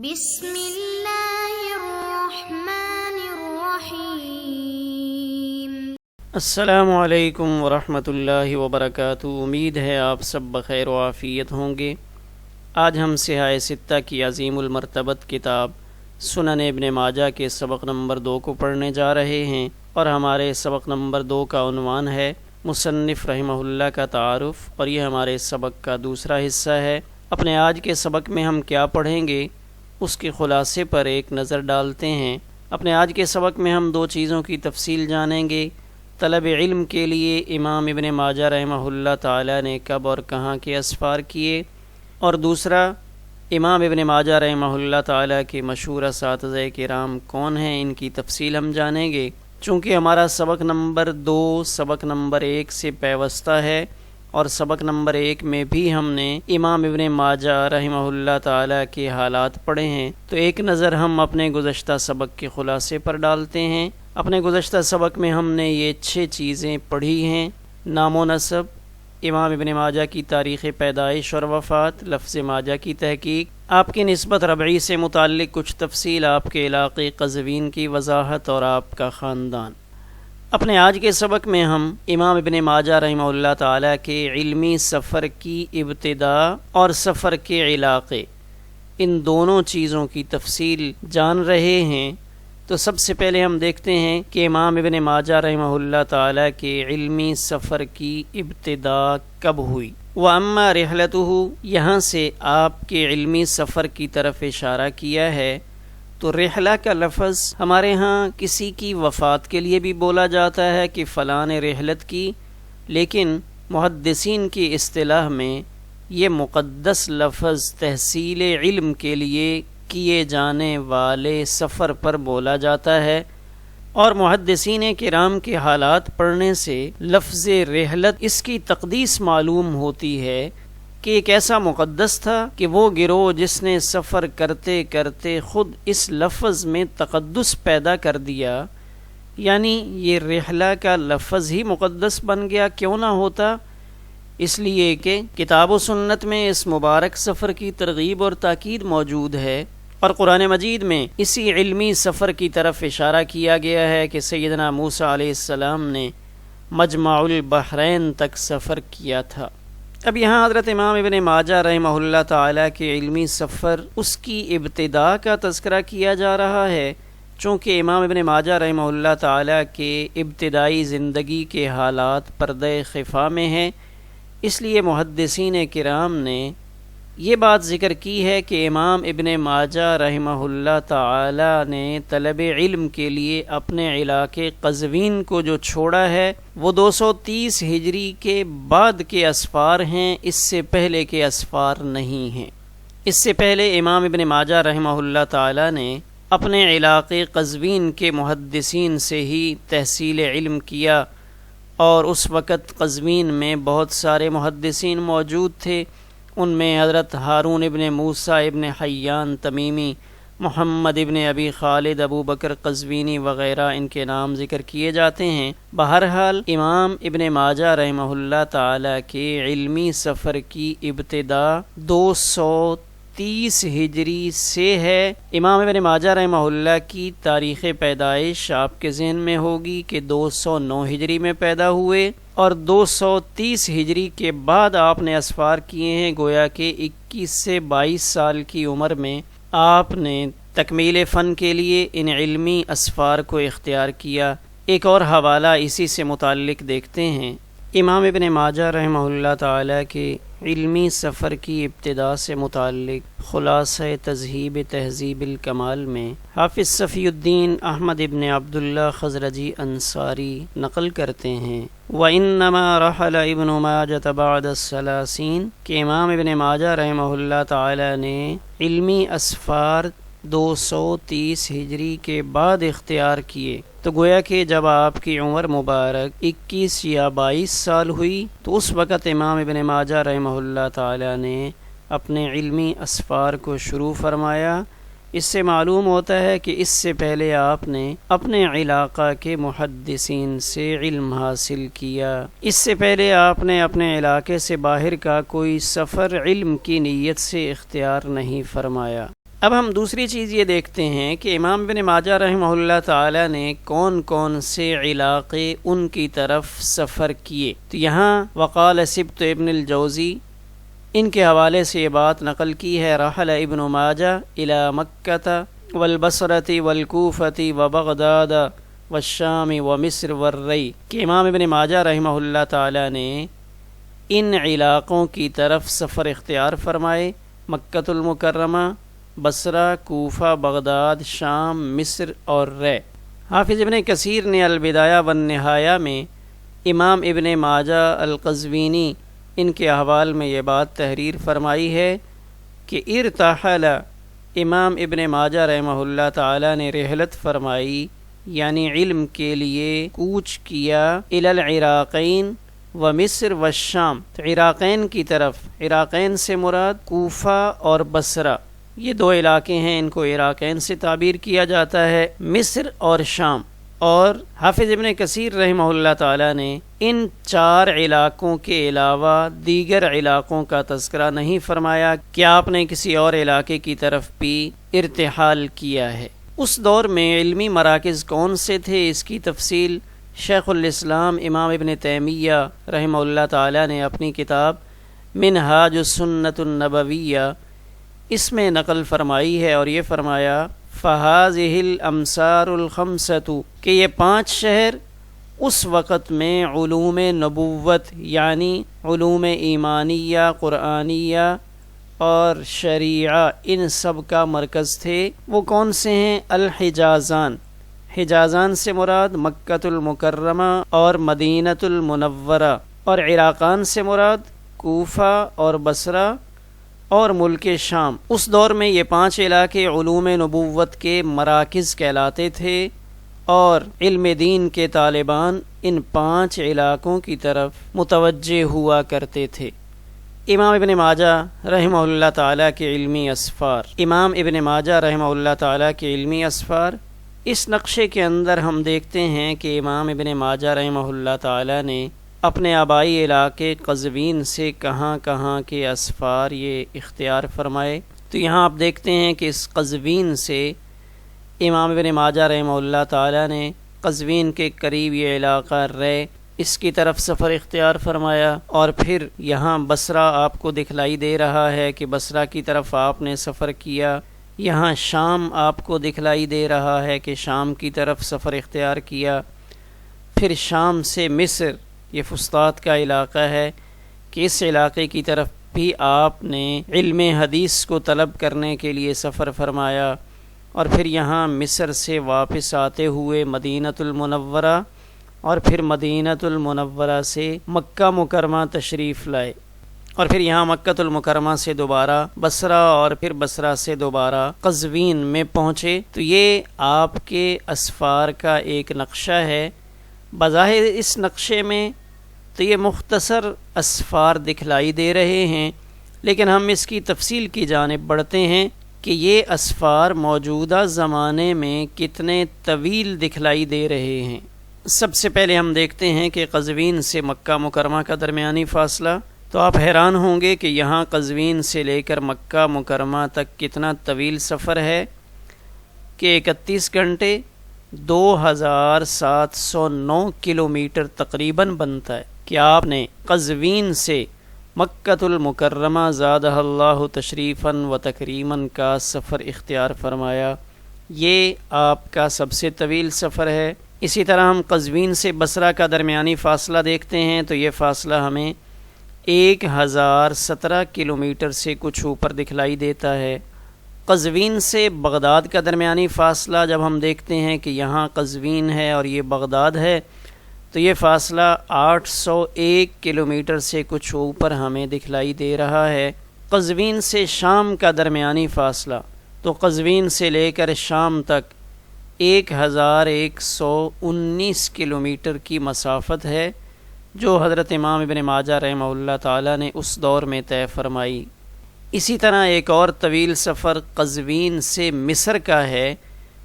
بسم اللہ الرحمن الرحیم۔ السلام علیکم ورحمۃ اللہ وبرکاتہ۔ امید ہے آپ سب بخیر و عافیت ہوں گے۔ آج ہم صحاح ستہ کی عظیم المرتبت کتاب سنن ابن ماجہ کے سبق نمبر 2 کو پڑھنے جا رہے ہیں، اور ہمارے سبق نمبر 2 کا عنوان ہے مصنف رحمہ اللہ کا تعارف، اور یہ ہمارے سبق کا دوسرا حصہ ہے۔ اپنے آج کے سبق میں ہم کیا پڑھیں گے اس کے خلاصے پر ایک نظر ڈالتے ہیں۔ اپنے آج کے سبق میں ہم 2 چیزوں کی تفصیل جانیں گے۔ طلب علم کے لیے امام ابن ماجہ رحمہ اللہ تعالی نے کب اور کہاں کے اسفار کیے، اور دوسرا امام ابن ماجہ رحمہ اللہ تعالی کے مشہور اساتذہ کرام کون ہیں، ان کی تفصیل ہم جانیں گے۔ چونکہ ہمارا سبق نمبر 2 سبق نمبر 1 سے پیوستہ ہے، اور سبق نمبر 1 میں بھی ہم نے امام ابن ماجہ رحمہ اللہ تعالی کے حالات پڑھے ہیں، تو ایک نظر ہم اپنے گزشتہ سبق کے خلاصے پر ڈالتے ہیں۔ اپنے گزشتہ سبق میں ہم نے یہ 6 چیزیں پڑھی ہیں: نام و نسب، امام ابن ماجہ کی تاریخ پیدائش اور وفات، لفظ ماجہ کی تحقیق، آپ کی نسبت ربعی سے متعلق کچھ تفصیل، آپ کے علاقے قزوین کی وضاحت، اور آپ کا خاندان۔ اپنے آج کے سبق میں ہم امام ابن ماجہ رحمہ اللہ تعالی کے علمی سفر کی ابتدا اور سفر کے علاقے، ان دونوں چیزوں کی تفصیل جان رہے ہیں۔ تو سب سے پہلے ہم دیکھتے ہیں کہ امام ابن ماجہ رحمہ اللہ تعالی کے علمی سفر کی ابتدا کب ہوئی۔ وَأَمَّا رِحْلَتُهُ، یہاں سے آپ کے علمی سفر کی طرف اشارہ کیا ہے۔ تو رحلہ کا لفظ ہمارے ہاں کسی کی وفات کے لیے بھی بولا جاتا ہے کہ فلاں نے رحلت کی، لیکن محدثین کی اصطلاح میں یہ مقدس لفظ تحصیل علم کے لیے کیے جانے والے سفر پر بولا جاتا ہے، اور محدثین کرام کے حالات پڑھنے سے لفظ رحلت اس کی تقدیس معلوم ہوتی ہے کہ ایک ایسا مقدس تھا کہ وہ گروہ جس نے سفر کرتے کرتے خود اس لفظ میں تقدس پیدا کر دیا، یعنی یہ رحلہ کا لفظ ہی مقدس بن گیا، کیوں نہ ہوتا؟ اس لیے کہ کتاب و سنت میں اس مبارک سفر کی ترغیب اور تاکید موجود ہے، اور قرآن مجید میں اسی علمی سفر کی طرف اشارہ کیا گیا ہے کہ سیدنا موسیٰ علیہ السلام نے مجمع البحرین تک سفر کیا تھا۔ اب یہاں حضرت امام ابن ماجہ رحمہ اللہ تعالی کے علمی سفر، اس کی ابتدا کا تذکرہ کیا جا رہا ہے، چونکہ امام ابن ماجہ رحمہ اللہ تعالی کے ابتدائی زندگی کے حالات پردہ خفا میں ہیں۔ اس لیے محدثین کرام نے یہ بات ذکر کی ہے کہ امام ابن ماجہ رحمہ اللہ تعالی نے طلب علم کے لیے اپنے علاقے قزوین کو جو چھوڑا ہے وہ 230 ہجری کے بعد کے اسفار ہیں، اس سے پہلے کے اسفار نہیں ہیں۔ اس سے پہلے امام ابن ماجہ رحمہ اللہ تعالی نے اپنے علاقے قزوین کے محدثین سے ہی تحصیل علم کیا، اور اس وقت قزوین میں بہت سارے محدثین موجود تھے۔ ان میں حضرت ہارون ابن موسیٰ ابن حیان تمیمی، محمد ابن ابی خالد ابو بکر قزوینی وغیرہ ان کے نام ذکر کیے جاتے ہیں۔ بہرحال امام ابن ماجہ رحمہ اللہ تعالی کے علمی سفر کی ابتدا 230 ہجری سے ہے۔ امام ابن ماجہ رحمہ اللہ کی تاریخ پیدائش آپ کے ذہن میں ہوگی کہ 209 ہجری میں پیدا ہوئے، اور 230 ہجری کے بعد آپ نے اسفار کیے ہیں، گویا کہ 21 سے 22 سال کی عمر میں آپ نے تکمیل فن کے لیے ان علمی اسفار کو اختیار کیا۔ ایک اور حوالہ اسی سے متعلق دیکھتے ہیں۔ امام ابن ماجہ رحمہ اللہ تعالی کے علمی سفر کی ابتدا سے متعلق خلاصہ تذہیب تہذیب الکمال میں حافظ صفی الدین احمد ابن عبداللہ خزرجی انصاری نقل کرتے ہیں، وَإِنَّمَا رَحَلَ ابن ماجہ بعد الثلاثین، کہ امام ابن ماجہ رحمہ اللہ تعالی نے علمی اسفار 230 ہجری کے بعد اختیار کیے، تو گویا کہ جب آپ کی عمر مبارک 21 یا 22 سال ہوئی تو اس وقت امام ابن ماجہ رحمہ اللہ تعالی نے اپنے علمی اسفار کو شروع فرمایا۔ اس سے معلوم ہوتا ہے کہ اس سے پہلے آپ نے اپنے علاقہ کے محدثین سے علم حاصل کیا۔ اس سے پہلے آپ نے اپنے علاقے سے باہر کا کوئی سفر علم کی نیت سے اختیار نہیں فرمایا۔ اب ہم دوسری چیز یہ دیکھتے ہیں کہ امام ابن ماجہ رحمہ اللہ تعالی نے کون کون سے علاقے ان کی طرف سفر کیے. تو یہاں وقال سبت ابن الجوزی ان کے حوالے سے یہ بات نقل کی ہے، رحل ابن ماجہ الی مکہ والبصرۃ والکوفۃ وبغداد والشام ومصر والری، کہ امام ابن ماجہ رحمہ اللہ تعالی نے ان علاقوں کی طرف سفر اختیار فرمائے، مکۃ المکرمہ، بصرہ، کوفہ، بغداد، شام، مصر اور رے. حافظ ابن کثیر نے البدایہ والنہایہ میں امام ابن ماجہ القزوینی ان کے احوال میں یہ بات تحریر فرمائی ہے کہ ارتحل، امام ابن ماجہ رحمہ اللہ تعالی نے رحلت فرمائی یعنی علم کے لیے کوچ کیا، الی العراقین و مصر و شام، عراقین کی طرف. عراقین سے مراد کوفہ اور بصرہ، یہ دو علاقے ہیں، ان کو عراقین سے تعبیر کیا جاتا ہے، مصر اور شام. اور حافظ ابن کثیر رحمہ اللہ تعالی نے ان 4 علاقوں کے علاوہ دیگر علاقوں کا تذکرہ نہیں فرمایا کہ آپ نے کسی اور علاقے کی طرف بھی ارتحال کیا ہے. اس دور میں علمی مراکز کون سے تھے، اس کی تفصیل شیخ الاسلام امام ابن تیمیہ رحمہ اللہ تعالی نے اپنی کتاب منہاج السنۃ النبویہ اس میں نقل فرمائی ہے، اور یہ فرمایا فَهَذِهِ الْأَمْصَارُ الْخَمْسَةُ، کہ یہ 5 شہر اس وقت میں علوم نبوت یعنی علوم ایمانیہ، قرآنیہ اور شریعہ ان سب کا مرکز تھے. وہ کون سے ہیں؟ الحجازان، حجازان سے مراد مکۃ المکرمہ اور مدینۃ المنورہ، اور عراقان سے مراد کوفہ اور بصرہ اور ملک شام. اس دور میں یہ 5 علاقے علوم نبوت کے مراکز کہلاتے تھے، اور علم دین کے طالبان ان 5 علاقوں کی طرف متوجہ ہوا کرتے تھے. امام ابن ماجہ رحمہ اللہ تعالیٰ کے علمی اسفار، امام ابن ماجہ رحمہ اللہ تعالیٰ کے علمی اسفار، اس نقشے کے اندر ہم دیکھتے ہیں کہ امام ابن ماجہ رحمہ اللہ تعالیٰ نے اپنے آبائی علاقے قزوین سے کہاں کہاں کے اسفار یہ اختیار فرمائے. تو یہاں آپ دیکھتے ہیں کہ اس قزوین سے امام ابن ماجہ رحمہ اللہ تعالیٰ نے قزوین کے قریب یہ علاقہ رے، اس کی طرف سفر اختیار فرمایا، اور پھر یہاں بصرہ آپ کو دکھلائی دے رہا ہے کہ بصرہ کی طرف آپ نے سفر کیا. یہاں شام آپ کو دکھلائی دے رہا ہے کہ شام کی طرف سفر اختیار کیا. پھر شام سے مصر، یہ فسطاط کا علاقہ ہے، کہ اس علاقے کی طرف بھی آپ نے علم حدیث کو طلب کرنے کے لیے سفر فرمایا. اور پھر یہاں مصر سے واپس آتے ہوئے مدینۃ المنورہ، اور پھر مدینۃ المنورہ سے مکہ مکرمہ تشریف لائے، اور پھر یہاں مکہ المکرمہ سے دوبارہ بصرہ، اور پھر بصرہ سے دوبارہ قزوین میں پہنچے. تو یہ آپ کے اسفار کا ایک نقشہ ہے. بظاہر اس نقشے میں تو یہ مختصر اسفار دکھلائی دے رہے ہیں، لیکن ہم اس کی تفصیل کی جانب بڑھتے ہیں کہ یہ اسفار موجودہ زمانے میں کتنے طویل دکھلائی دے رہے ہیں. سب سے پہلے ہم دیکھتے ہیں کہ قزوین سے مکہ مکرمہ کا درمیانی فاصلہ. تو آپ حیران ہوں گے کہ یہاں قزوین سے لے کر مکہ مکرمہ تک کتنا طویل سفر ہے کہ 31 گھنٹے 2709 کلومیٹر تقریباً بنتا ہے کہ آپ نے قزوین سے مکۃ المکرمہ زادہ اللہ تشریفاً و تکریماً کا سفر اختیار فرمایا. یہ آپ کا سب سے طویل سفر ہے. اسی طرح ہم قزوین سے بصرہ کا درمیانی فاصلہ دیکھتے ہیں تو یہ فاصلہ ہمیں 1017 کلومیٹر سے کچھ اوپر دکھلائی دیتا ہے. قزوین سے بغداد کا درمیانی فاصلہ جب ہم دیکھتے ہیں کہ یہاں قزوین ہے اور یہ بغداد ہے تو یہ فاصلہ 801 کلومیٹر سے کچھ اوپر ہمیں دکھلائی دے رہا ہے. قزوین سے شام کا درمیانی فاصلہ تو قزوین سے لے کر شام تک 1119 کلومیٹر کی مسافت ہے جو حضرت امام ابن ماجہ رحمہ اللہ تعالی نے اس دور میں طے فرمائی. اسی طرح ایک اور طویل سفر قزوین سے مصر کا ہے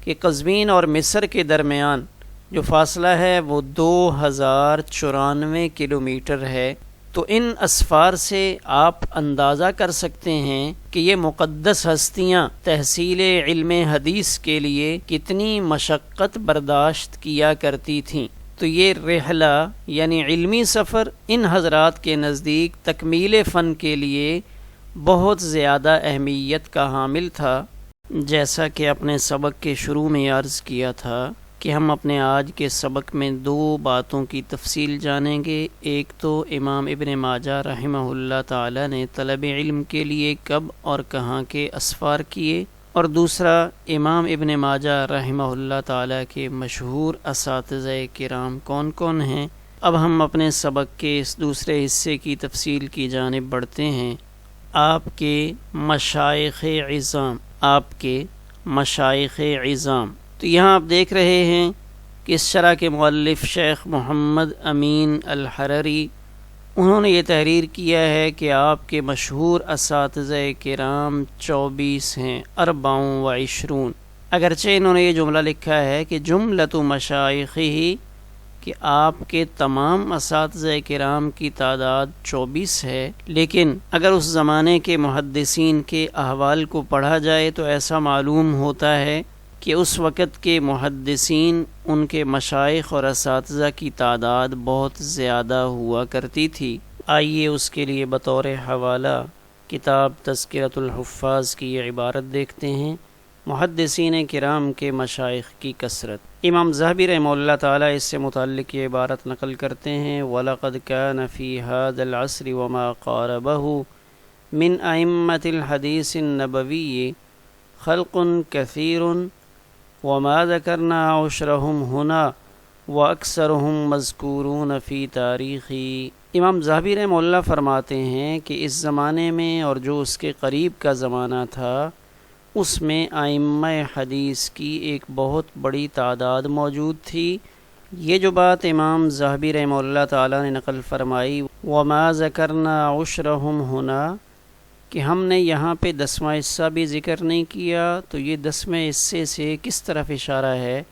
کہ قزوین اور مصر کے درمیان جو فاصلہ ہے وہ 2094 کلومیٹر ہے. تو ان اسفار سے آپ اندازہ کر سکتے ہیں کہ یہ مقدس ہستیاں تحصیل علم حدیث کے لیے کتنی مشقت برداشت کیا کرتی تھیں۔ تو یہ رحلہ یعنی علمی سفر ان حضرات کے نزدیک تکمیل فن کے لیے بہت زیادہ اہمیت کا حامل تھا۔ جیسا کہ اپنے سبق کے شروع میں عرض کیا تھا کہ ہم اپنے آج کے سبق میں دو باتوں کی تفصیل جانیں گے۔ ایک تو امام ابن ماجہ رحمہ اللہ تعالی نے طلب علم کے لیے کب اور کہاں کے اسفار کیے، اور دوسرا امام ابن ماجہ رحمہ اللہ تعالی کے مشہور اساتذہ کرام کون کون ہیں۔ اب ہم اپنے سبق کے اس دوسرے حصے کی تفصیل کی جانب بڑھتے ہیں۔ آپ کے مشائخ عظام، تو یہاں آپ دیکھ رہے ہیں کہ اس شرح کے مؤلف شیخ محمد امین الحرری، انہوں نے یہ تحریر کیا ہے کہ آپ کے مشہور اساتذہ کرام 24 ہیں، 24۔ اگرچہ انہوں نے یہ جملہ لکھا ہے کہ جملۃ مشائخہ، کہ آپ کے تمام اساتذہ کرام کی تعداد 24 ہے، لیکن اگر اس زمانے کے محدثین کے احوال کو پڑھا جائے تو ایسا معلوم ہوتا ہے کہ اس وقت کے محدثین، ان کے مشائخ اور اساتذہ کی تعداد بہت زیادہ ہوا کرتی تھی۔ آئیے اس کے لیے بطور حوالہ کتاب تذکرۃ الحفاظ کی یہ عبارت دیکھتے ہیں، محدثین کرام کے مشائخ کی کثرت۔ امام ذہبی رحمہ اللہ تعالیٰ اس سے متعلق یہ عبارت نقل کرتے ہیں، وَلَقَدْ كَانَ فِي هَذَا الْعَصْرِ وَمَا قَارَبَهُ مِنْ أَئِمَّةِ الْحَدِيثِ النَّبَوِيِّ خَلْقٌ كَثِيرٌ وَمَا ذَكَرْنَا عُشْرَهُمْ هُنَا وَأَكْثَرُهُمْ مَذْكُورُونَ فِي تَارِيخِ۔ امام ذہبی رحمہ اللہ فرماتے ہیں کہ اس زمانے میں اور جو اس کے قریب کا زمانہ تھا، اس میں ائمہ حدیث کی ایک بہت بڑی تعداد موجود تھی۔ یہ جو بات امام ذہبی رحمہ اللہ تعالیٰ نے نقل فرمائی، وَمَا ذَكَرْنَا عُشْرَهُمْ هُنَا، کہ ہم نے یہاں پہ 10واں حصہ بھی ذکر نہیں کیا، تو یہ 10ویں حصے سے کس طرف اشارہ ہے؟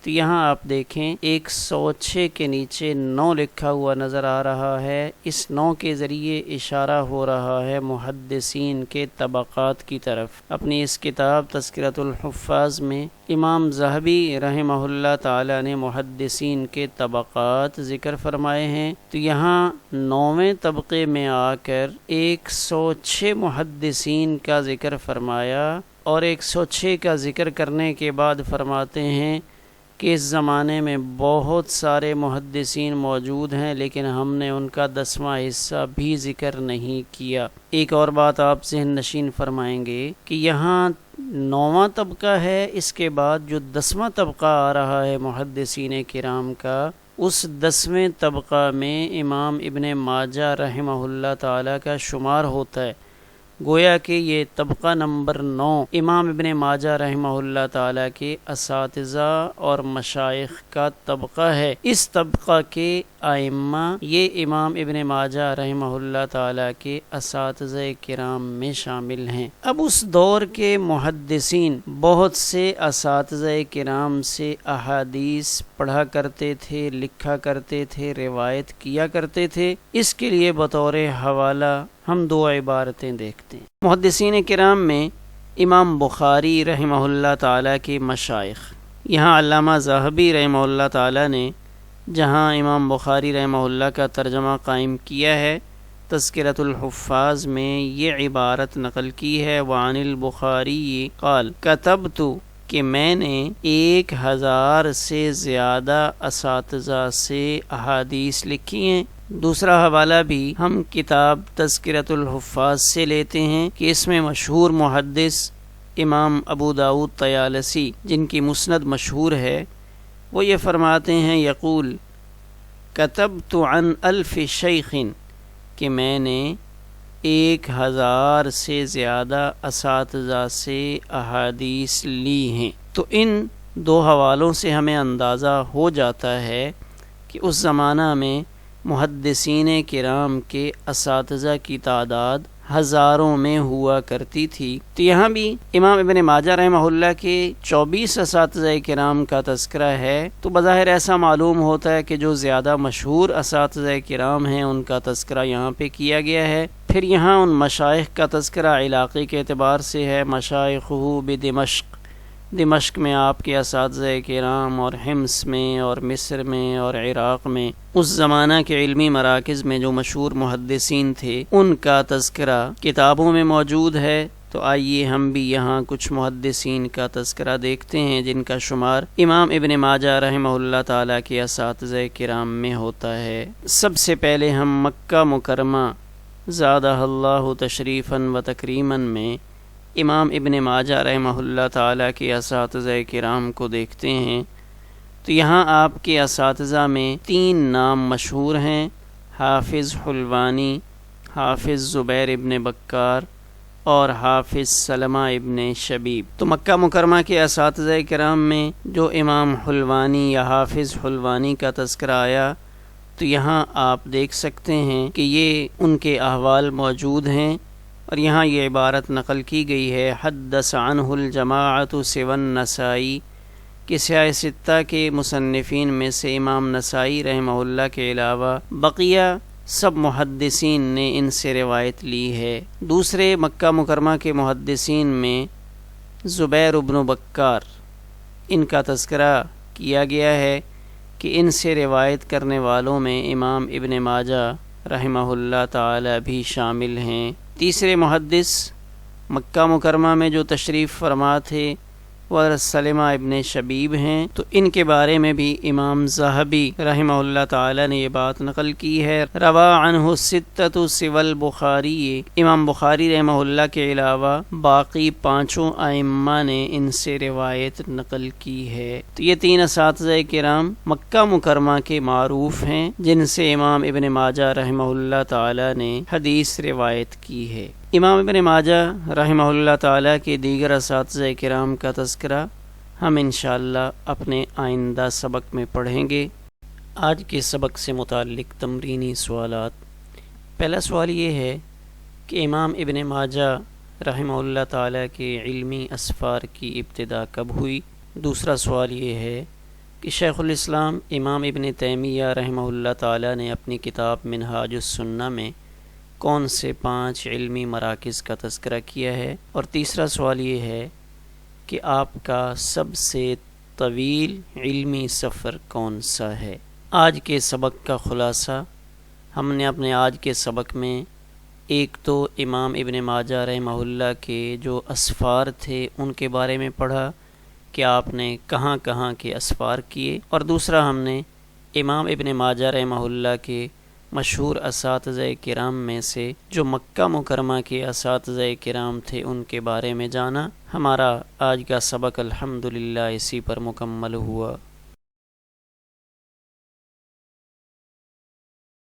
تو یہاں آپ دیکھیں 106 کے نیچے 9 لکھا ہوا نظر آ رہا ہے۔ اس 9 کے ذریعے اشارہ ہو رہا ہے محدثین کے طبقات کی طرف۔ اپنی اس کتاب تذکرۃ الحفاظ میں امام ذہبی رحمہ اللہ تعالی نے محدثین کے طبقات ذکر فرمائے ہیں، تو یہاں 9ویں طبقے میں آ کر 106 محدثین کا ذکر فرمایا، اور 106 کا ذکر کرنے کے بعد فرماتے ہیں کہ اس زمانے میں بہت سارے محدثین موجود ہیں، لیکن ہم نے ان کا 10واں حصہ بھی ذکر نہیں کیا۔ ایک اور بات آپ ذہن نشین فرمائیں گے کہ یہاں 9واں طبقہ ہے، اس کے بعد جو 10واں طبقہ آ رہا ہے محدثین کرام کا، اس 10ویں طبقہ میں امام ابن ماجہ رحمہ اللہ تعالیٰ کا شمار ہوتا ہے۔ گویا کہ یہ طبقہ نمبر 9 امام ابن ماجہ رحمہ اللہ تعالیٰ کے اساتذہ اور مشائخ کا طبقہ ہے۔ اس طبقہ کے ائمہ یہ امام ابن ماجہ رحمہ اللہ تعالیٰ کے اساتذہ کرام میں شامل ہیں۔ اب اس دور کے محدثین بہت سے اساتذہ کرام سے احادیث پڑھا کرتے تھے، لکھا کرتے تھے، روایت کیا کرتے تھے۔ اس کے لیے بطور حوالہ ہم 2 عبارتیں دیکھتے ہیں۔ محدثین کرام میں امام بخاری رحمہ اللہ تعالیٰ کے مشائخ، یہاں علامہ ذہبی رحمہ اللہ تعالیٰ نے جہاں امام بخاری رحمہ اللہ کا ترجمہ قائم کیا ہے، تذکرۃ الحفاظ میں یہ عبارت نقل کی ہے، وعن البخاری قال کتبت، کہ میں نے 1000 سے زیادہ اساتذہ سے احادیث لکھی ہیں۔ دوسرا حوالہ بھی ہم کتاب تذکرۃ الحفاظ سے لیتے ہیں کہ اس میں مشہور محدث امام ابو داؤد طیالسی، جن کی مسند مشہور ہے، وہ یہ فرماتے ہیں، یقول کتبت عن 1000 شیخ، کہ میں نے 1000 سے زیادہ اساتذہ سے احادیث لی ہیں۔ تو ان 2 حوالوں سے ہمیں اندازہ ہو جاتا ہے کہ اس زمانہ میں محدثین کرام کے اساتذہ کی تعداد ہزاروں میں ہوا کرتی تھی۔ تو یہاں بھی امام ابن ماجہ رحمہ اللہ کے 24 اساتذہ کرام کا تذکرہ ہے، تو بظاہر ایسا معلوم ہوتا ہے کہ جو زیادہ مشہور اساتذہ کرام ہیں ان کا تذکرہ یہاں پہ کیا گیا ہے۔ پھر یہاں ان مشائخ کا تذکرہ علاقے کے اعتبار سے ہے، مشائخہ بدمشق، دمشق میں آپ کے اساتذہ کرام، اور حمص میں اور مصر میں اور عراق میں اس زمانہ کے علمی مراکز میں جو مشہور محدثین تھے ان کا تذکرہ کتابوں میں موجود ہے۔ تو آئیے ہم بھی یہاں کچھ محدثین کا تذکرہ دیکھتے ہیں جن کا شمار امام ابن ماجہ رحمہ اللہ تعالیٰ کے اساتذہ کرام میں ہوتا ہے۔ سب سے پہلے ہم مکہ مکرمہ زادہ اللہ تشریفاً و تکریماً میں امام ابن ماجہ رحمہ اللہ تعالیٰ کے اساتذہ کرام کو دیکھتے ہیں۔ تو یہاں آپ کے اساتذہ میں 3 نام مشہور ہیں، حافظ حلوانی، حافظ زبیر ابن بکار اور حافظ سلمہ ابن شبیب۔ تو مکہ مکرمہ کے اساتذہ کرام میں جو امام حلوانی یا حافظ حلوانی کا تذکرہ آیا، تو یہاں آپ دیکھ سکتے ہیں کہ یہ ان کے احوال موجود ہیں، اور یہاں یہ عبارت نقل کی گئی ہے، حدث عنہ الجماعۃ سوى النسائی، کہ سیاہ ستہ کے مصنفین میں سے امام نسائی رحمہ اللہ کے علاوہ بقیہ سب محدثین نے ان سے روایت لی ہے۔ دوسرے مکہ مکرمہ کے محدثین میں زبیر ابن بکار، ان کا تذکرہ کیا گیا ہے کہ ان سے روایت کرنے والوں میں امام ابن ماجہ رحمہ اللہ تعالی بھی شامل ہیں۔ تیسرے محدث مکہ مکرمہ میں جو تشریف فرما تھے وہ سلمہ ابن شبیب ہیں، تو ان کے بارے میں بھی امام ذہبی رحمہ اللہ تعالی نے یہ بات نقل کی ہے، روا عنہ الستۃ سوى البخاری، امام بخاری رحمہ اللہ کے علاوہ باقی 5 ائمہ نے ان سے روایت نقل کی ہے۔ تو یہ 3 اساتذہ کرام مکہ مکرمہ کے معروف ہیں جن سے امام ابن ماجہ رحمہ اللہ تعالی نے حدیث روایت کی ہے۔ امام ابن ماجہ رحمہ اللہ تعالیٰ کے دیگر اساتذہ کرام کا تذکرہ ہم انشاءاللہ اپنے آئندہ سبق میں پڑھیں گے۔ آج کے سبق سے متعلق تمرینی سوالات۔ پہلا سوال یہ ہے کہ امام ابن ماجہ رحمہ اللہ تعالیٰ کے علمی اسفار کی ابتدا کب ہوئی؟ دوسرا سوال یہ ہے کہ شیخ الاسلام امام ابن تیمیہ رحمہ اللہ تعالیٰ نے اپنی کتاب منہاج السنہ میں کون سے 5 علمی مراکز کا تذکرہ کیا ہے؟ اور تیسرا سوال یہ ہے کہ آپ کا سب سے طویل علمی سفر کون سا ہے؟ آج کے سبق کا خلاصہ، ہم نے اپنے آج کے سبق میں ایک تو امام ابن ماجہ رحمہ اللہ کے جو اسفار تھے ان کے بارے میں پڑھا کہ آپ نے کہاں کہاں کے اسفار کیے، اور دوسرا ہم نے امام ابن ماجہ رحمہ اللہ کے مشہور اساتذہ کرام میں سے جو مکہ مکرمہ کے اساتذہ کرام تھے ان کے بارے میں جانا۔ ہمارا آج کا سبق الحمدللہ اسی پر مکمل ہوا۔